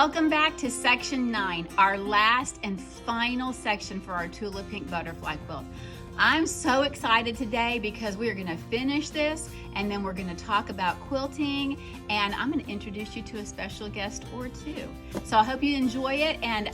Welcome back to section 9, our last and final section for our Tula Pink Butterfly Quilt. I'm so excited today because we are going to finish this and then we're going to talk about quilting, and I'm going to introduce you to a special guest or two. So I hope you enjoy it, and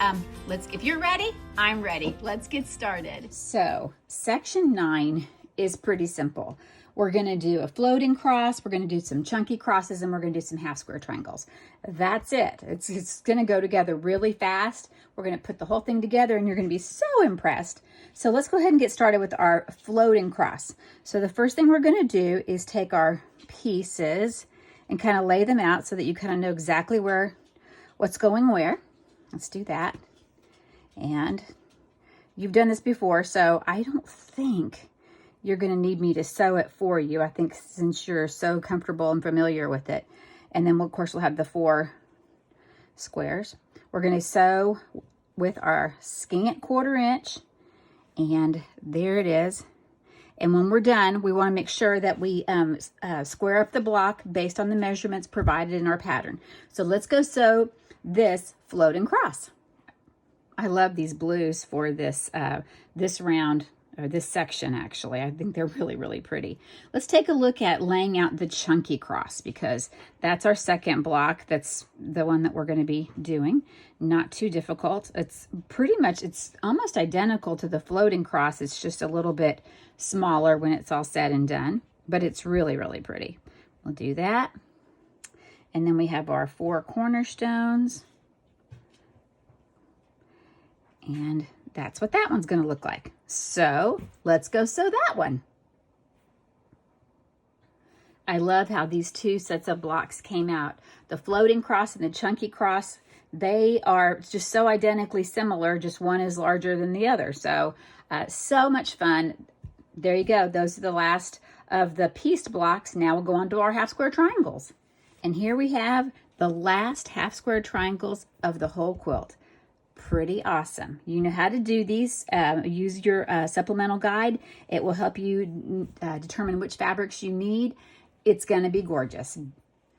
if you're ready, I'm ready. Let's get started. So section 9 is pretty simple. We're going to do a floating cross, we're going to do some chunky crosses, and we're going to do some half square triangles. That's it. It's going to go together really fast. We're going to put the whole thing together and you're going to be so impressed. So let's go ahead and get started with our floating cross. So the first thing we're going to do is take our pieces and kind of lay them out so that you kind of know exactly what's going where. Let's do that. And you've done this before, so I don't think you're going to need me to sew it for you. I think since you're so comfortable and familiar with it. And then of course we'll have the 4 squares. We're going to sew with our scant 1/4 inch, and there it is. And when we're done, we want to make sure that we square up the block based on the measurements provided in our pattern. So let's go sew this floating cross. I love these blues for this this round, or this section actually. I think they're really, really pretty. Let's take a look at laying out the chunky cross, because that's our second block. That's the one that we're going to be doing. Not too difficult. It's almost identical to the floating cross. It's just a little bit smaller when it's all said and done, but it's really, really pretty. We'll do that. And then we have our 4 cornerstones. And that's what that one's going to look like. So let's go sew that one. I love how these 2 sets of blocks came out. The floating cross and the chunky cross, they are just so identically similar, just one is larger than the other. So, so much fun. There you go. Those are the last of the pieced blocks. Now we'll go on to our half square triangles. And here we have the last half square triangles of the whole quilt. Pretty awesome. You know how to do these. Use your supplemental guide. It will help you determine which fabrics you need. It's going to be gorgeous.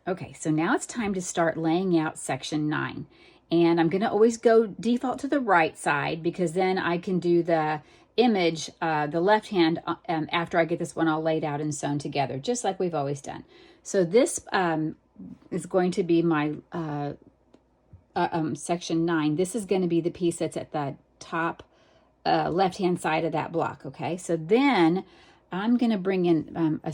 Okay, so now it's time to start laying out section 9. And I'm going to always go default to the right side, because then I can do the image, the left hand, after I get this one all laid out and sewn together, just like we've always done. So this is going to be my section 9. This is going to be the piece that's at the top left-hand side of that block. Okay, so then I'm going to bring in a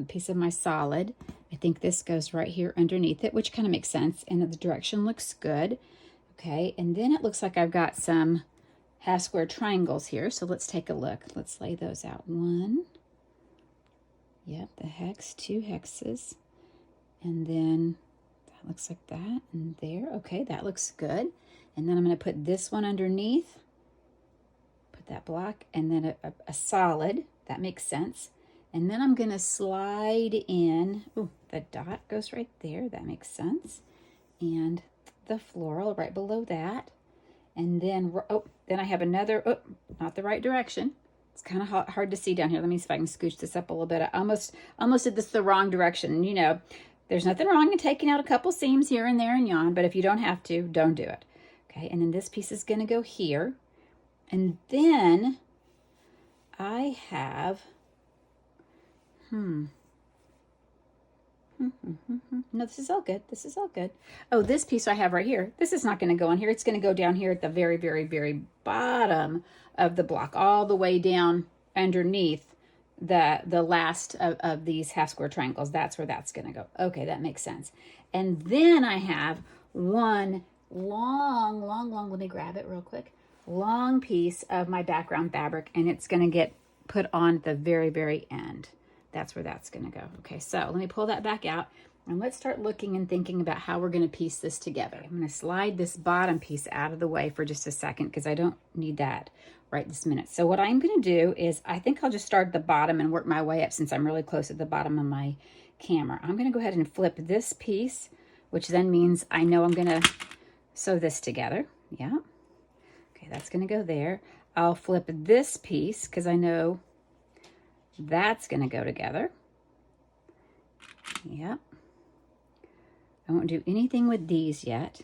piece of my solid. I think this goes right here underneath it, which kind of makes sense, and the direction looks good. Okay, and then it looks like I've got some half square triangles here, so let's take a look. Let's lay those out. 1, yep, the hex, 2 hexes, and then that looks like that, and there. Okay, that looks good. And then I'm going to put this one underneath, put that block, and then a solid. That makes sense. And then I'm going to slide in, oh, the dot goes right there. That makes sense. And the floral right below that. And then, then I have another, not the right direction. It's kind of hard to see down here. Let me see if I can scooch this up a little bit. I almost did this the wrong direction. You know, there's nothing wrong in taking out a couple seams here and there and yon, but if you don't have to, don't do it. Okay, and then this piece is going to go here. And then I have, no, this is all good. This is all good. Oh, this piece I have right here, this is not going to go on here. It's going to go down here at the very, very, very bottom of the block, all the way down underneath the last of these half square triangles. That's where that's going to go. Okay, that makes sense. And then I have one long, let me grab it real quick, long piece of my background fabric, and it's going to get put on at the very, very end. That's where that's going to go. Okay, so let me pull that back out, and let's start looking and thinking about how we're going to piece this together. I'm going to slide this bottom piece out of the way for just a second, because I don't need that right this minute. So what I'm going to do is, I think I'll just start at the bottom and work my way up, since I'm really close at the bottom of my camera. I'm going to go ahead and flip this piece, which then means I know I'm going to sew this together. Yeah. Okay, that's going to go there. I'll flip this piece, because I know that's going to go together. Yep. I won't do anything with these yet.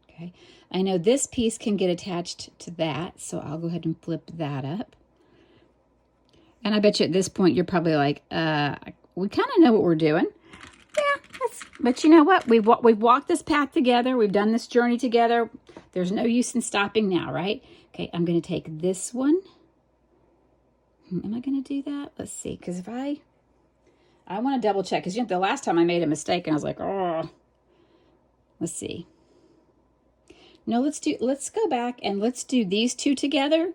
Okay, I know this piece can get attached to that, so I'll go ahead and flip that up. And I bet you at this point you're probably like, we kind of know what we're doing. Yeah, but you know what? We've walked this path together. We've done this journey together. There's no use in stopping now, right? Okay, I'm going to take this one. Am I going to do that? Let's see, because if I want to double check, because you know, the last time I made a mistake and I was like, oh, let's see. No, let's go back and let's do these two together.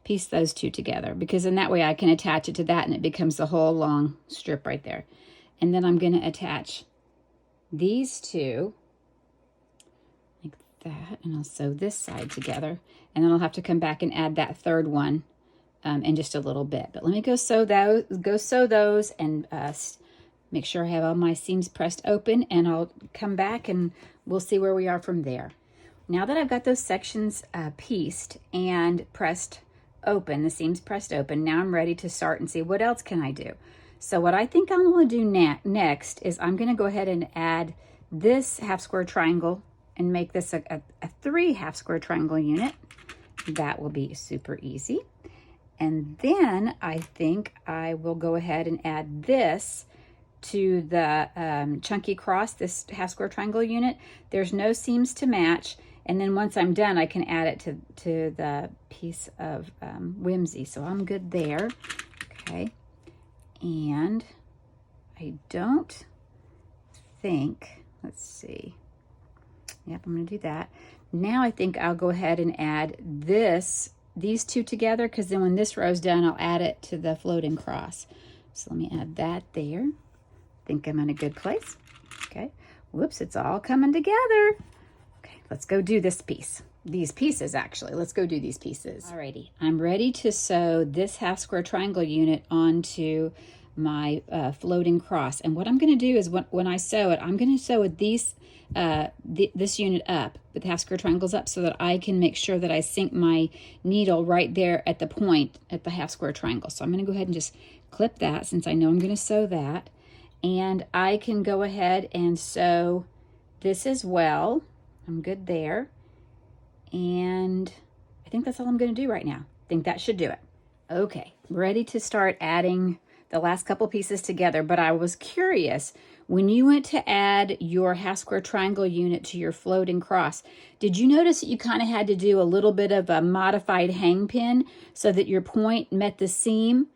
Piece those two together, because in that way I can attach it to that and it becomes the whole long strip right there. And then I'm going to attach these two like that, and I'll sew this side together, and then I'll have to come back and add that third one in just a little bit. But let me go sew those and make sure I have all my seams pressed open, and I'll come back and we'll see where we are from there. Now that I've got those sections pieced and pressed open, the seams pressed open, now I'm ready to start and see what else can I do. So what I think I'm going to do next is I'm going to go ahead and add this half square triangle and make this a 3 half square triangle unit. That will be super easy. And then I think I will go ahead and add this to the chunky cross, this half square triangle unit. There's no seams to match. And then once I'm done, I can add it to the piece of whimsy. So I'm good there. Okay. And I don't think, let's see. Yep, I'm going to do that. Now I think I'll go ahead and add these two together, because then when this row's done, I'll add it to the floating cross. So let me add that there. I think I'm in a good place. Okay. Whoops, it's all coming together. Let's go do this piece. These pieces, actually. Let's go do these pieces. Alrighty, I'm ready to sew this half square triangle unit onto my floating cross. And what I'm going to do is when I sew it, I'm going to sew with these this unit up, with the half square triangles up, so that I can make sure that I sink my needle right there at the point at the half square triangle. So I'm going to go ahead and just clip that, since I know I'm going to sew that. And I can go ahead and sew this as well. I'm good there. And I think that's all I'm going to do right now. I think that should do it. Okay, ready to start adding the last couple pieces together. But I was curious, when you went to add your half square triangle unit to your floating cross, did you notice that you kind of had to do a little bit of a modified hang pin so that your point met the seam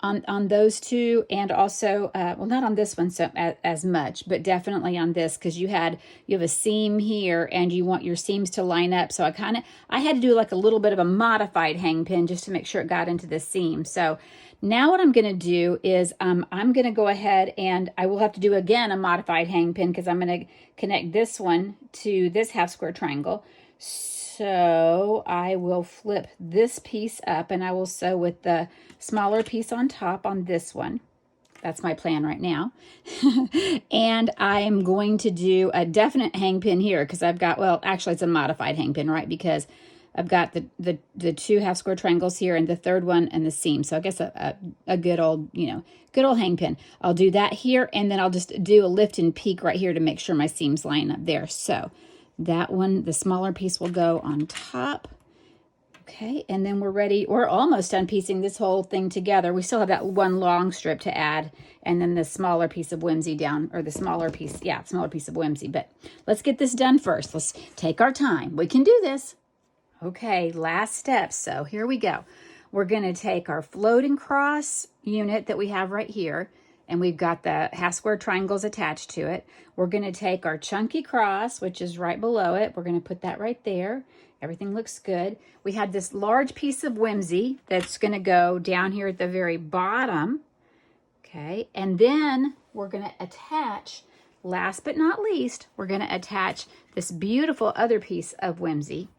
on those two? And also, well, not on this one so as much, but definitely on this, because you have a seam here and you want your seams to line up. So I had to do like a little bit of a modified hang pin just to make sure it got into the seam. So now what I'm going to do is I'm going to go ahead and I will have to do again a modified hang pin, because I'm going to connect this one to this half square triangle. So I will flip this piece up and I will sew with the smaller piece on top on this one. That's my plan right now. And I'm going to do a definite hang pin here, because I've got, well, actually it's a modified hang pin, right? Because I've got the 2 half square triangles here and the third one and the seam. So I guess a good old, good old hang pin. I'll do that here, and then I'll just do a lift and peak right here to make sure my seams line up there. So that one, the smaller piece, will go on top. Okay, and then we're ready. We're almost done piecing this whole thing together. We still have that one long strip to add, and then the smaller piece of whimsy down, or the smaller piece, smaller piece of whimsy. But let's get this done first. Let's take our time. We can do this. Okay, last step. So here we go. We're going to take our floating cross unit that we have right here, and we've got the half square triangles attached to it. We're going to take our chunky cross, which is right below it. We're going to put that right there. Everything looks good. We had this large piece of whimsy that's going to go down here at the very bottom. Okay, and then we're going to attach, last but not least, we're going to attach this beautiful other piece of whimsy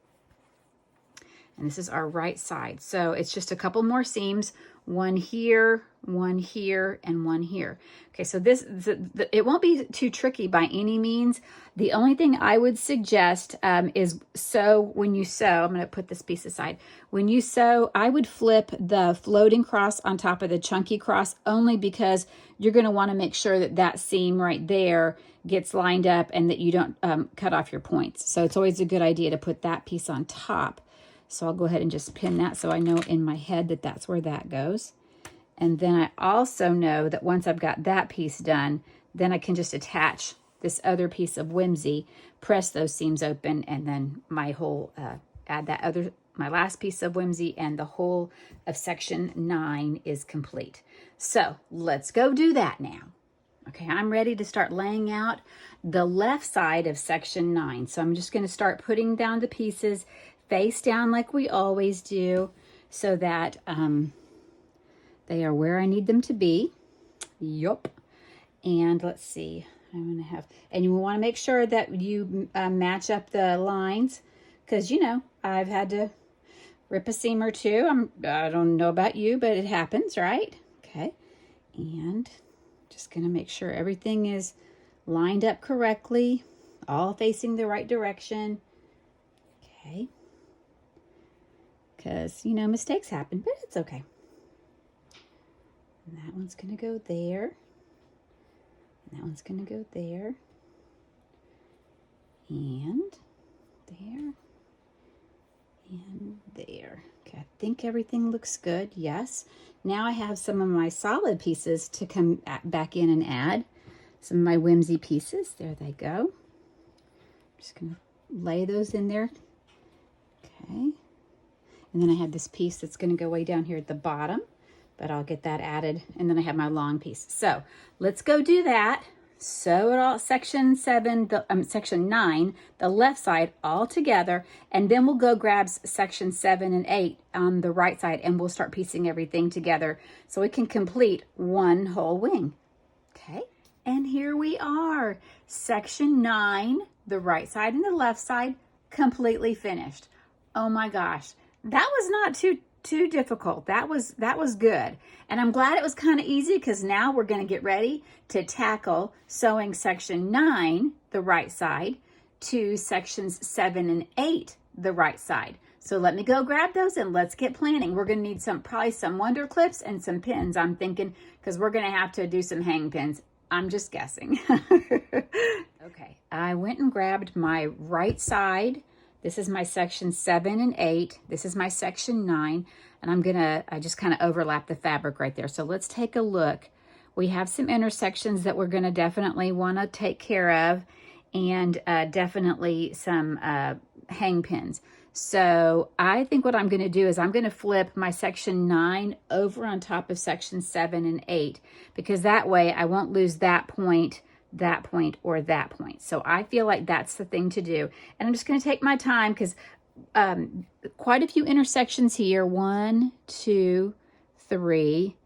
and this is our right side. So it's just a couple more seams, one here, and one here. Okay, so this, it won't be too tricky by any means. The only thing I would suggest is when you sew, I'm going to put this piece aside. When you sew, I would flip the floating cross on top of the chunky cross, only because you're going to want to make sure that that seam right there gets lined up and that you don't cut off your points. So it's always a good idea to put that piece on top. So I'll go ahead and just pin that so I know in my head that that's where that goes. And then I also know that once I've got that piece done, then I can just attach this other piece of whimsy, press those seams open, and then my whole, add my last piece of whimsy, and the whole of section 9 is complete. So let's go do that now. Okay, I'm ready to start laying out the left side of section 9. So I'm just going to start putting down the pieces face down like we always do, so that they are where I need them to be. Yup. And let's see, I'm going to have, and you want to make sure that you match up the lines, because, you know, I've had to rip a seam or two. I don't know about you, but it happens, right? Okay. And just going to make sure everything is lined up correctly, all facing the right direction. Okay. Because, you know, mistakes happen, but it's okay. And that one's going to go there. And that one's going to go there. And there. And there. Okay, I think everything looks good. Yes. Now I have some of my solid pieces to come back in and add. Some of my whimsy pieces. There they go. I'm just going to lay those in there. Okay. And then I have this piece that's going to go way down here at the bottom, but I'll get that added. And then I have my long piece. So let's go do that. Sew it all, section 9, the left side all together. And then we'll go grab section 7 and 8 on the right side, and we'll start piecing everything together so we can complete one whole wing. Okay. And here we are. Section 9, the right side and the left side, completely finished. Oh my gosh. That was not too difficult. That was good. And I'm glad it was kind of easy, because now we're going to get ready to tackle sewing section 9, the right side, to sections 7 and 8, the right side. So let me go grab those and let's get planning. We're going to need probably some wonder clips and some pins, I'm thinking, because we're going to have to do some hang pins. I'm just guessing. Okay, I went and grabbed my right side. This is my section 7 and 8. This is my section 9. And I just kind of overlap the fabric right there. So let's take a look. We have some intersections that we're going to definitely want to take care of, and definitely some hang pins. So I think what I'm going to do is I'm going to flip my section 9 over on top of section 7 and 8, because that way I won't lose that point, or that point. So I feel like that's the thing to do. And I'm just going to take my time, because quite a few intersections here. 1, 2, 3,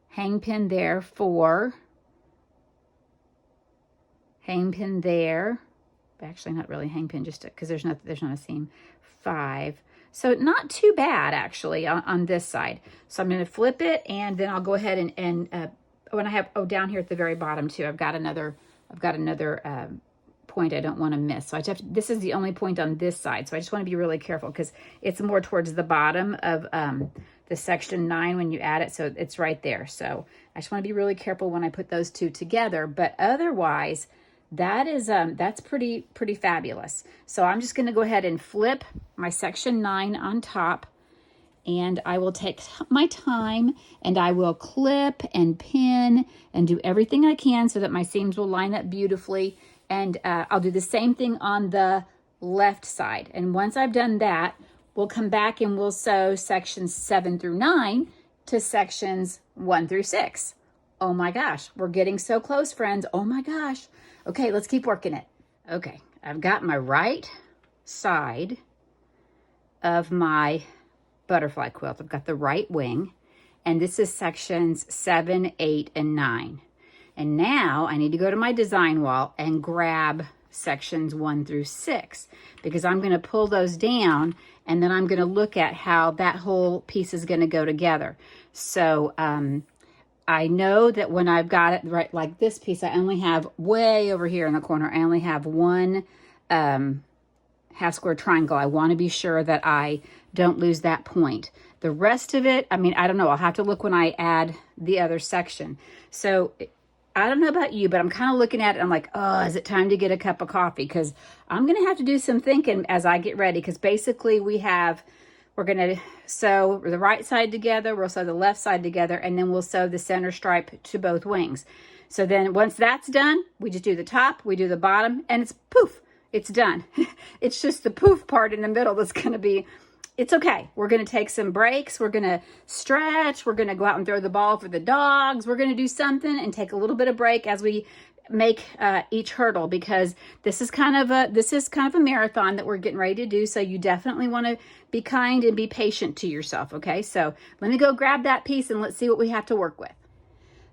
hang pin there, 4, hang pin there. Actually, not really hang pin, just because there's not a seam. 5. So not too bad, actually, on this side. So I'm going to flip it, and then I'll go ahead and when I have, down here at the very bottom too, I've got another point I don't want to miss. So I just have to, this is the only point on this side. So I just want to be really careful, because it's more towards the bottom of the section 9 when you add it. So it's right there. So I just want to be really careful when I put those two together. But otherwise, that's pretty fabulous. So I'm just going to go ahead and flip my section 9 on top. And I will take my time, and I will clip and pin and do everything I can so that my seams will line up beautifully. And I'll do the same thing on the left side. And once I've done that, we'll come back and we'll sew sections 7 through 9 to sections 1 through 6. Oh my gosh, we're getting so close, friends. Oh my gosh. Okay, let's keep working it. Okay, I've got my right side of my butterfly quilt. I've got the right wing, and this is sections 7, 8, and 9. And now I need to go to my design wall and grab sections 1 through 6, because I'm going to pull those down and then I'm going to look at how that whole piece is going to go together. So I know that when I've got it right, like this piece, I only have way over here in the corner, I only have one half square triangle. I want to be sure that I don't lose that point. The rest of it, I mean, I don't know. I'll have to look when I add the other section. So I don't know about you, but I'm kind of looking at it. I'm like, oh, is it time to get a cup of coffee? Because I'm going to have to do some thinking as I get ready. Because basically we're going to sew the right side together. We'll sew the left side together. And then we'll sew the center stripe to both wings. So then once that's done, we just do the top, we do the bottom, and it's poof. It's done. It's just the poof part in the middle that's going to be, it's okay. We're going to take some breaks. We're going to stretch. We're going to go out and throw the ball for the dogs. We're going to do something and take a little bit of break as we make each hurdle, because this is kind of a marathon that we're getting ready to do. So you definitely want to be kind and be patient to yourself. Okay. So let me go grab that piece and let's see what we have to work with.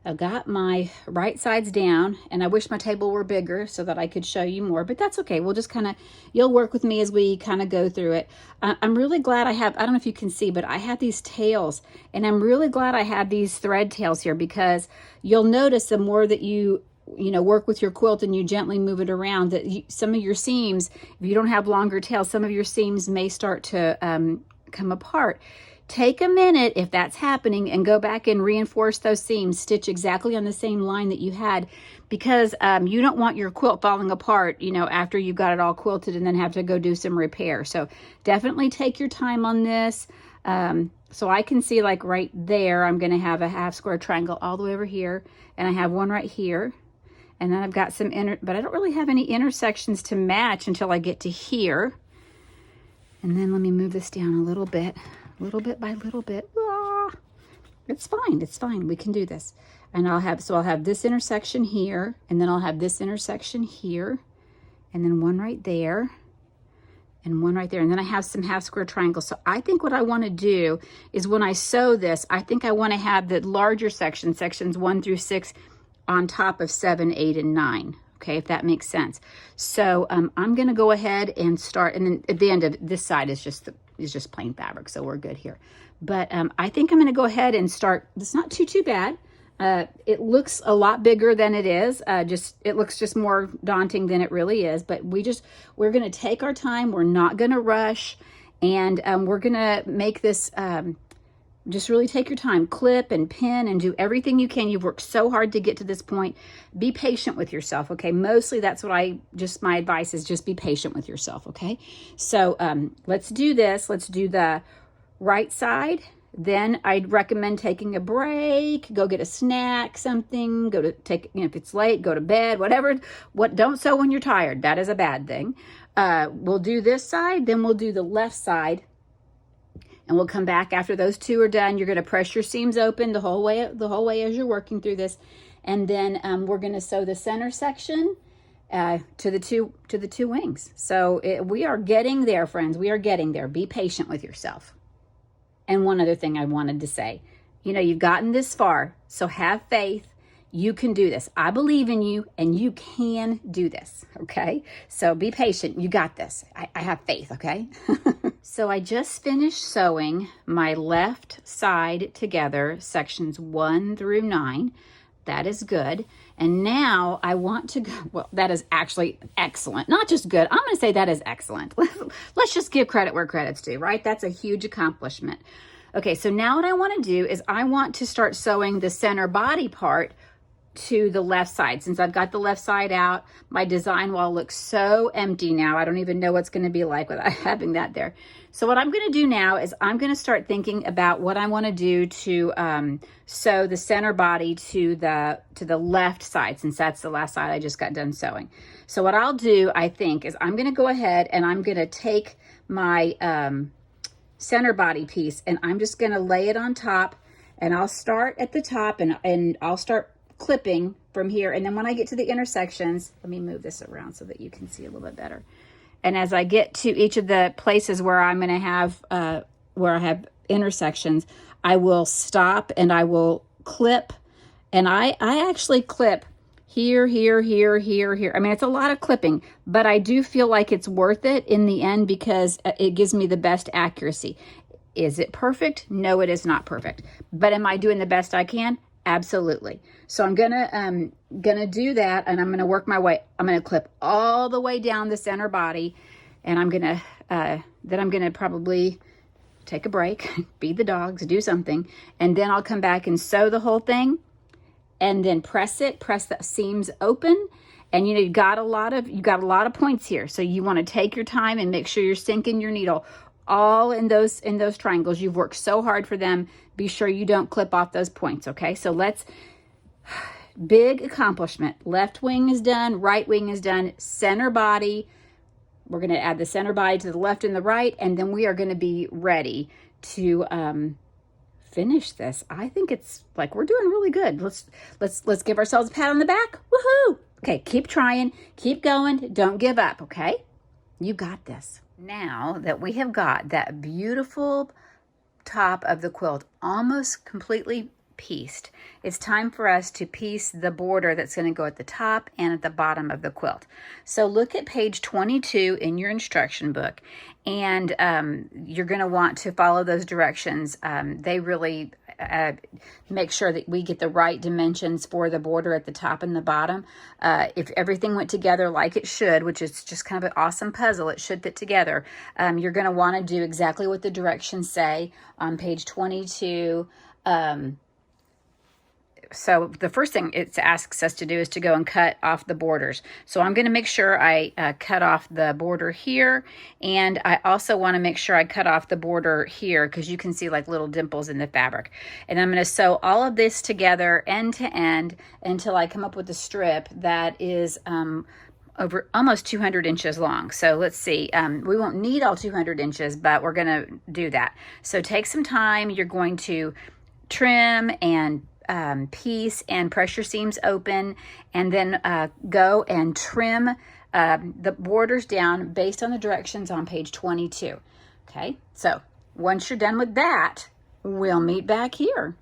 I've got my right sides down, and I wish my table were bigger so that I could show you more, but that's okay. We'll just you'll work with me as we kind of go through it. I'm really glad I don't know if you can see, but I have these tails, and I'm really glad I have these thread tails here, because you'll notice the more that you work with your quilt and you gently move it around, that some of your seams, if you don't have longer tails, some of your seams may start to come apart. Take a minute if that's happening and go back and reinforce those seams. Stitch exactly on the same line that you had, because you don't want your quilt falling apart, after you've got it all quilted and then have to go do some repair. So definitely take your time on this. So I can see, like right there, I'm going to have a half square triangle all the way over here, and I have one right here. And then I've got some but I don't really have any intersections to match until I get to here. And then let me move this down a little bit by little bit. Ah, it's fine. We can do this. And I'll have this intersection here, and then I'll have this intersection here, and then one right there, and one right there. And then I have some half square triangles. So I think what I want to do is, when I sew this, I think I want to have the larger sections 1 through 6, on top of 7, 8, and 9. Okay, if that makes sense. So I'm going to go ahead and start, and then at the end of this side is just plain fabric, so we're good here. But I think I'm going to go ahead and start. It's not too bad. It looks a lot bigger than it is. It looks just more daunting than it really is. But we're going to take our time. We're not going to rush, and we're going to make this. Just really take your time, clip and pin and do everything you can. You've worked so hard to get to this point. Be patient with yourself, okay? Mostly that's what my advice is, just be patient with yourself, okay? So let's do this. Let's do the right side. Then I'd recommend taking a break, go get a snack, something, if it's late, go to bed, whatever. Don't sew when you're tired. That is a bad thing. We'll do this side, then we'll do the left side. And we'll come back after those two are done. You're going to press your seams open the whole way as you're working through this. And then we're going to sew the center section to the two wings. So we are getting there, friends. We are getting there. Be patient with yourself. And one other thing I wanted to say, you've gotten this far, so have faith. You can do this. I believe in you, and you can do this, okay? So be patient. You got this. I have faith, okay? So I just finished sewing my left side together, sections 1 through 9. That is good. And now I want to go, well, that is actually excellent. Not just good. I'm going to say that is excellent. Let's just give credit where credit's due, right? That's a huge accomplishment. Okay, so now what I want to do is I want to start sewing the center body part to the left side. Since I've got the left side out, my design wall looks so empty now. I don't even know what's going to be like without having that there. So what I'm going to do now is I'm going to start thinking about what I want to do to sew the center body to the left side, since that's the last side I just got done sewing. So what I'll do, I think, is I'm going to go ahead and I'm going to take my center body piece, and I'm just going to lay it on top, and I'll start at the top, and I'll start clipping from here. And then when I get to the intersections, let me move this around so that you can see a little bit better. And as I get to each of the places where I'm going to have, where I have intersections, I will stop and I will clip. And I actually clip here, here, here, here, here. I mean, it's a lot of clipping, but I do feel like it's worth it in the end because it gives me the best accuracy. Is it perfect? No, it is not perfect. But am I doing the best I can? Absolutely. So I'm gonna do that, and I'm gonna work my way. I'm gonna clip all the way down the center body, and then I'm gonna probably take a break, feed the dogs, do something, and then I'll come back and sew the whole thing, and then press the seams open. And you know, you've got a lot of points here, so you want to take your time and make sure you're sinking your needle all in those triangles. You've worked so hard for them. Be sure you don't clip off those points. Okay, so big accomplishment. Left wing is done, right wing is done, center body. We're going to add the center body to the left and the right, and then we are going to be ready to finish this. I think it's like we're doing really good. Let's give ourselves a pat on the back. Woohoo! Okay, keep trying, keep going, don't give up, okay? You got this. Now that we have got that beautiful top of the quilt almost completely pieced, it's time for us to piece the border that's going to go at the top and at the bottom of the quilt. So look at page 22 in your instruction book, and you're going to want to follow those directions. They really make sure that we get the right dimensions for the border at the top and the bottom. If everything went together like it should, which is just kind of an awesome puzzle, it should fit together. You're going to want to do exactly what the directions say on page 22. So the first thing it asks us to do is to go and cut off the borders. So I'm going to make sure I cut off the border here, and I also want to make sure I cut off the border here because you can see like little dimples in the fabric. And I'm going to sew all of this together end to end until I come up with a strip that is over almost 200 inches long. So let's see, we won't need all 200 inches, but we're going to do that. So take some time. You're going to trim and piece and press your seams open, and then go and trim the borders down based on the directions on page 22. Okay, so once you're done with that, we'll meet back here.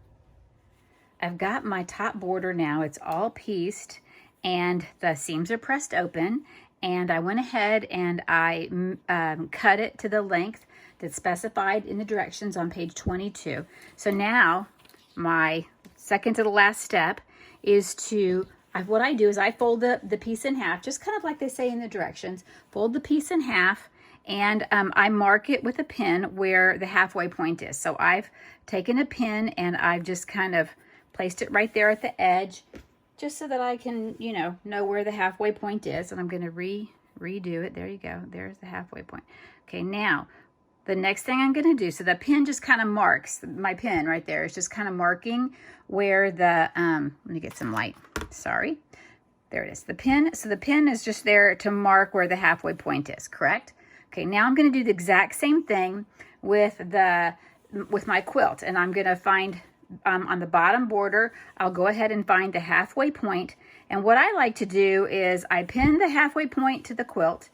I've got my top border now. It's all pieced and the seams are pressed open, and I went ahead and I cut it to the length that's specified in the directions on page 22. So now my second to the last step is what I do is I fold the piece in half, just kind of like they say in the directions. Fold the piece in half, and I mark it with a pin where the halfway point is. So I've taken a pin and I've just kind of placed it right there at the edge, just so that I can, know where the halfway point is. And I'm going to redo it. There you go. There's the halfway point. Okay, now the next thing I'm going to do, so the pin just kind of marks, my pin right there is just kind of marking where the, let me get some light, sorry. There it is, the pin. So the pin is just there to mark where the halfway point is, correct? Okay, now I'm going to do the exact same thing with my quilt, and I'm going to find, on the bottom border, I'll go ahead and find the halfway point. And what I like to do is I pin the halfway point to the quilt,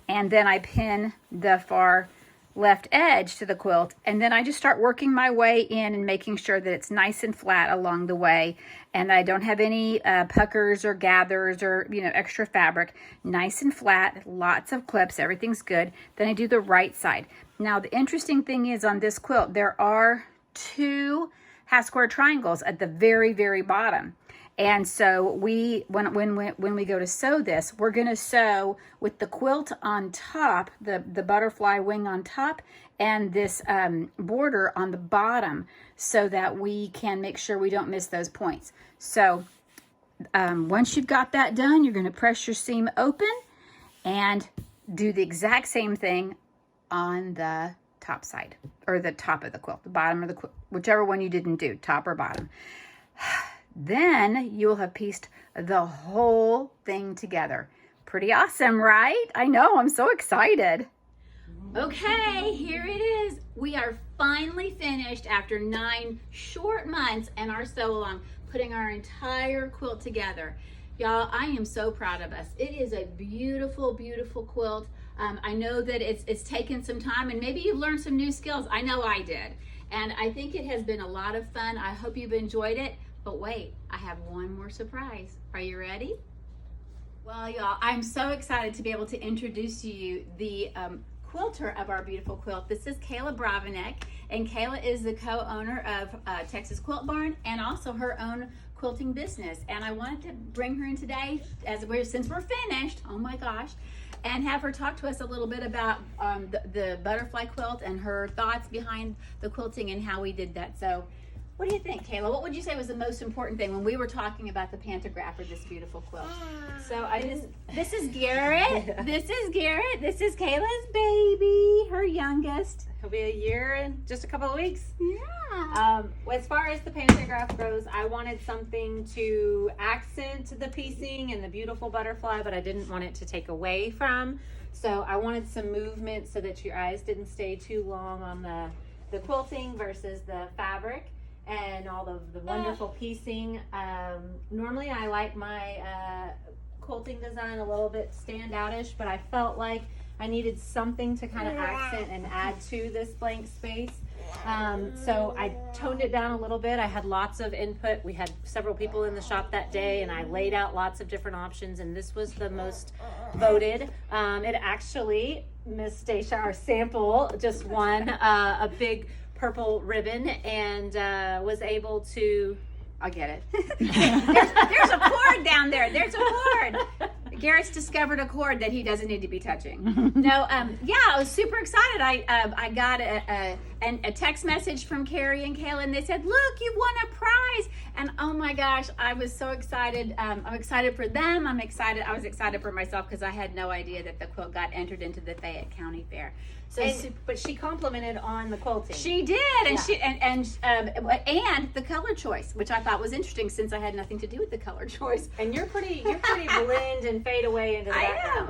and then I pin the far left edge to the quilt, and then I just start working my way in and making sure that it's nice and flat along the way, and I don't have any puckers or gathers or extra fabric. Nice and flat, lots of clips, everything's good. Then I do the right side. Now the interesting thing is, on this quilt there are 2 half square triangles at the very, very bottom. And so when we go to sew this, we're going to sew with the quilt on top, the butterfly wing on top, and this border on the bottom, so that we can make sure we don't miss those points. So once you've got that done, you're going to press your seam open and do the exact same thing on the top side, or the top of the quilt, the bottom of the quilt, whichever one you didn't do, top or bottom. Then you will have pieced the whole thing together. Pretty awesome, right? I know, I'm so excited. Okay, here it is. We are finally finished after 9 short months and our sew along, putting our entire quilt together. Y'all, I am so proud of us. It is a beautiful, beautiful quilt. I know that it's taken some time, and maybe you've learned some new skills. I know I did. And I think it has been a lot of fun. I hope you've enjoyed it. But wait, I have one more surprise. Are you ready? Well, y'all, I'm so excited to be able to introduce to you the quilter of our beautiful quilt. This is Kayla Bravenek, and Kayla is the co-owner of Texas Quilt Barn and also her own quilting business. And I wanted to bring her in today since we're finished, oh my gosh, and have her talk to us a little bit about the butterfly quilt and her thoughts behind the quilting and how we did that. So what do you think, Kayla? What would you say was the most important thing when we were talking about the pantograph for this beautiful quilt? So This is Garrett. This is Garrett. This is Kayla's baby, her youngest. He'll be a year in just a couple of weeks. Yeah. As far as the pantograph goes, I wanted something to accent the piecing and the beautiful butterfly, but I didn't want it to take away from. So I wanted some movement so that your eyes didn't stay too long on the quilting versus the fabric and all of the wonderful piecing. Normally I like my quilting design a little bit standoutish, but I felt like I needed something to kind of accent and add to this blank space. So I toned it down a little bit. I had lots of input. We had several people in the shop that day, and I laid out lots of different options, and this was the most voted. It actually, Miss Stacia, our sample, just won a big purple ribbon and was able to, I'll get it. there's a cord down there. There's a cord. Garrett's discovered a cord that he doesn't need to be touching. No, yeah, I was super excited. I got a text message from Carrie and Kayla, and they said, "Look, you won a prize!" And oh my gosh, I was so excited. I'm excited for them. I was excited for myself because I had no idea that the quilt got entered into the Fayette County Fair. So, but she complimented on the quilting. She did, and yeah. and the color choice, which I thought was interesting since I had nothing to do with the color choice. And you're pretty blend and fade away into the background.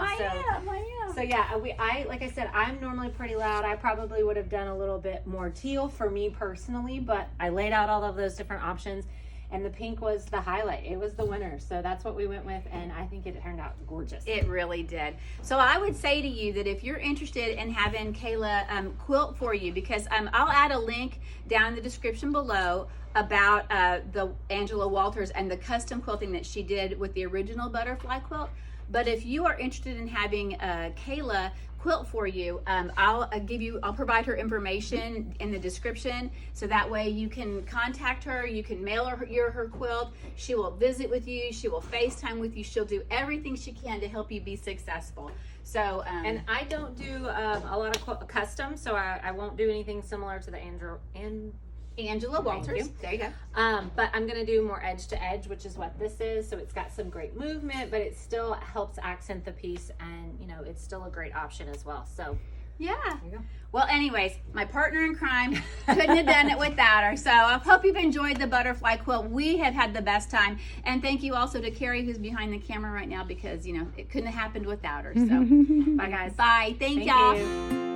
I am. So yeah, I like I said, I'm normally pretty loud. I probably would have done a little bit more teal for me personally, but I laid out all of those different options. And the pink was the highlight. It was the winner. So that's what we went with, and I think it turned out gorgeous. It really did. So I would say to you that if you're interested in having Kayla quilt for you, because I'll add a link down in the description below about the Angela Walters and the custom quilting that she did with the original butterfly quilt. But if you are interested in having Kayla quilt for you, I'll provide her information in the description, so that way you can contact her, you can mail her quilt, she will visit with you, she will FaceTime with you, she'll do everything she can to help you be successful. So and I don't do a lot of custom, so I won't do anything similar to the Angela Walters. There you go. But I'm going to do more edge to edge, which is what this is. So it's got some great movement, but it still helps accent the piece, and it's still a great option as well. So yeah. There you go. Well, anyways, my partner in crime couldn't have done it without her. So I hope you've enjoyed the butterfly quilt. We have had the best time. And thank you also to Carrie, who's behind the camera right now, because, it couldn't have happened without her. So bye, guys. Bye. Thank y'all.